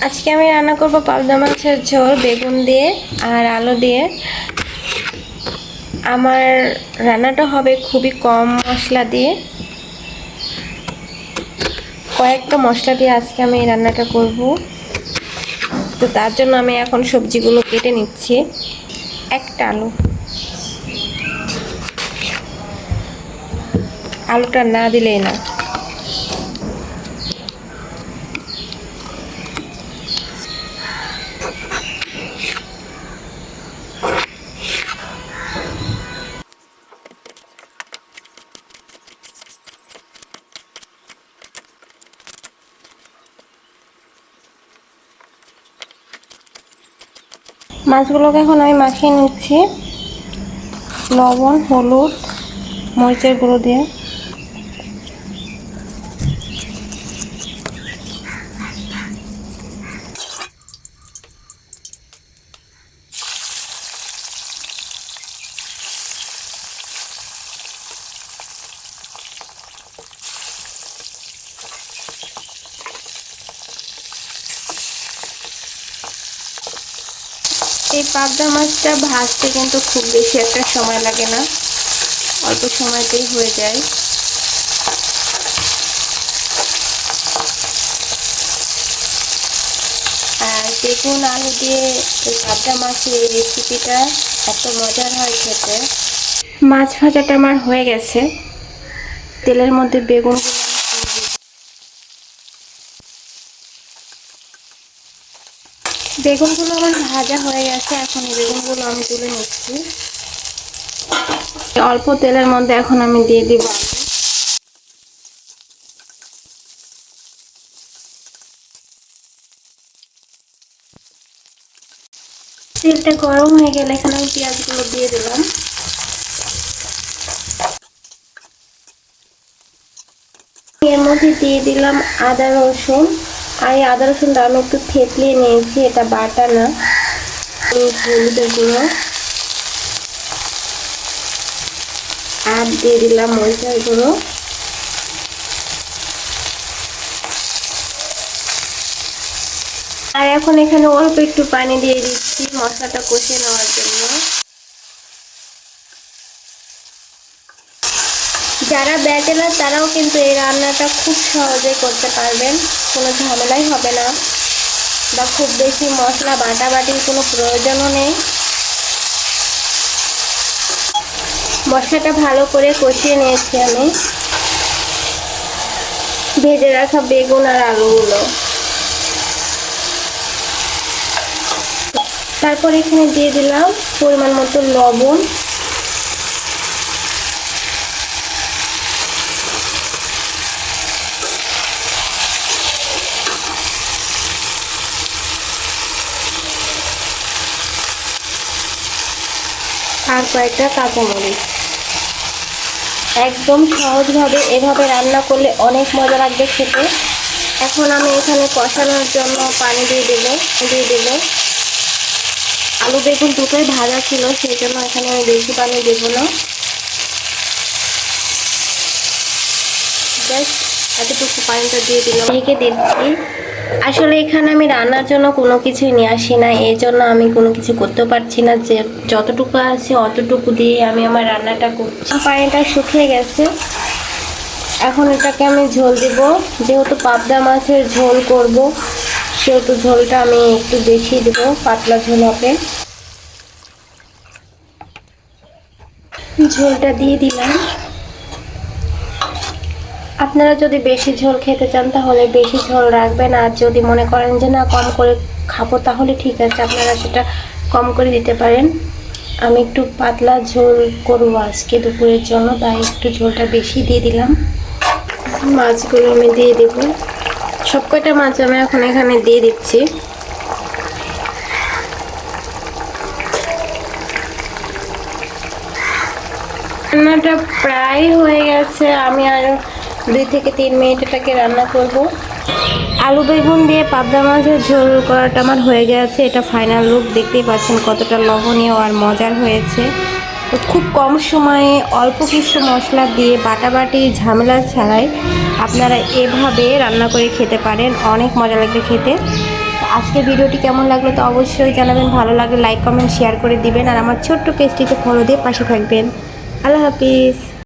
আজকে আমি রান্না করব পাবদা মাছের ঝোল বেগুন দিয়ে আর আলু দিয়ে। আমার রান্নাটা হবে খুবই কম মশলা দিয়ে, কয়েকটা মশলা দিয়ে আজকে আমি এই রান্নাটা করব। তো তার জন্য আমি এখন সবজিগুলো কেটে নিচ্ছি। একটা আলুটা না দিলেই না। মাছগুলোকে এখন আমি মাখিয়ে নিচ্ছি লবণ, হলুদ, মরিচের গুঁড়ো দিয়ে। এই পাবদা মাছটা ভাজতে কিন্তু খুব বেশি একটা সময় লাগে না, অল্প সময়তেই হয়ে যায়। আর বেগুন আলু দিয়ে এই পাবদা মাছের এই রেসিপিটা এত মজার হয় খেতে। মাছ ভাজাটা আমার হয়ে গেছে। তেলের মধ্যে বেগুনগুলো আমার ভাজা হয়ে গেছে। এখন এই বেগুনগুলো আমি তুলে নিচ্ছি। অল্প তেলের মধ্যে এখন আমি দিয়ে দিব আলু। তেলটা গরম হয়ে গেলে এখানে আমি পেঁয়াজগুলো দিয়ে দিলাম। এর মধ্যে দিয়ে দিলাম আদা রসুন। আর এই আদা রসুনটা আমি একটু থেতলিয়ে নিয়েছি, এটা বাটা না। হলুদের গুঁড়ো আর দিয়ে দিলাম মরিচের গুঁড়ো। আর এখন এখানে অল্প একটু পানি দিয়ে দিচ্ছি মশলাটা কষিয়ে নেওয়ার জন্য। যারা ব্যাচেলার তারাও কিন্তু এই রান্নাটা খুব সহজে করতে পারবেন, কোনো ঝামেলাই হবে না, বা খুব বেশি মশলা বাটাবাটির কোনো প্রয়োজনও নেই। মশলাটা ভালো করে কষিয়ে নিয়েছি আমি। ভেজে রাখা বেগুন আর আলুগুলো, তারপর এখানে দিয়ে দিলাম পরিমাণ মতো লবণ। আর কয়েকটা কাঁচামরিচ। একদম সহজভাবে এভাবে রান্না করলে অনেক মজা লাগবে খেতে। এখন আমি এখানে কষানোর জন্য পানি দিয়ে দেব। আলু বেগুন দুটোই ভাজা ছিল, সেই জন্য এখানে আমি বেশি পানি দেব না। জাস্ট এতটুকু পানিটা দিয়ে দিলাম, ঢেকে দিচ্ছি। আসলে এখানে আমি রান্নার জন্য কোনো কিছুই নিয়ে আসি না, এই জন্য আমি কোনো কিছু করতে পারছি না। যে যতটুকু আছে অতটুকু দিয়ে আমি আমার রান্নাটা করছি। পানিটা শুকিয়ে গেছে, এখন এটাকে আমি ঝোল দেব। যেহেতু পাবদা মাছের ঝোল করব, সেহেতু ঝোলটা আমি একটু বেশি দেব, পাতলা ঝোল হবে। ঝোলটা দিয়ে দিলাম। আপনারা যদি বেশি ঝোল খেতে চান তাহলে বেশি ঝোল রাখবেন, আর যদি মনে করেন যে না কম করে খাবো তাহলে ঠিক আছে, আপনারা সেটা কম করে দিতে পারেন। আমি একটু পাতলা ঝোল করবো আজকে দুপুরের জন্য, তাই একটু ঝোলটা বেশি দিয়ে দিলাম। মাছগুলো আমি দিয়ে দেব, সব কয়টা মাছ আমি এখন এখানে দিয়ে দিচ্ছি। রান্নাটা প্রায় হয়ে গেছে, আমি আর 2 থেকে 3 মিনিট এটাকে রান্না করব। আলু বেগুন দিয়ে পাবদা মাছের ঝোল করাটা আমার হয়ে গেছে। এটা ফাইনাল লুক, দেখতেই পাচ্ছেন কতটা লোভনীয় আর মজার হয়েছে। তো খুব কম সময়ে অল্প কিছু মশলা দিয়ে বাটাবাটি ঝামেলা ছাড়াই আপনারা এভাবে রান্না করে খেতে পারেন, অনেক মজা লাগবে খেতে। আজকে ভিডিওটি কেমন লাগলো তো অবশ্যই জানাবেন, ভালো লাগলে লাইক কমেন্ট শেয়ার করে দিবেন আর আমার ছোট্ট পেজটিতে ফলো দিয়ে পাশে থাকবেন। আল্লাহ হাফিজ।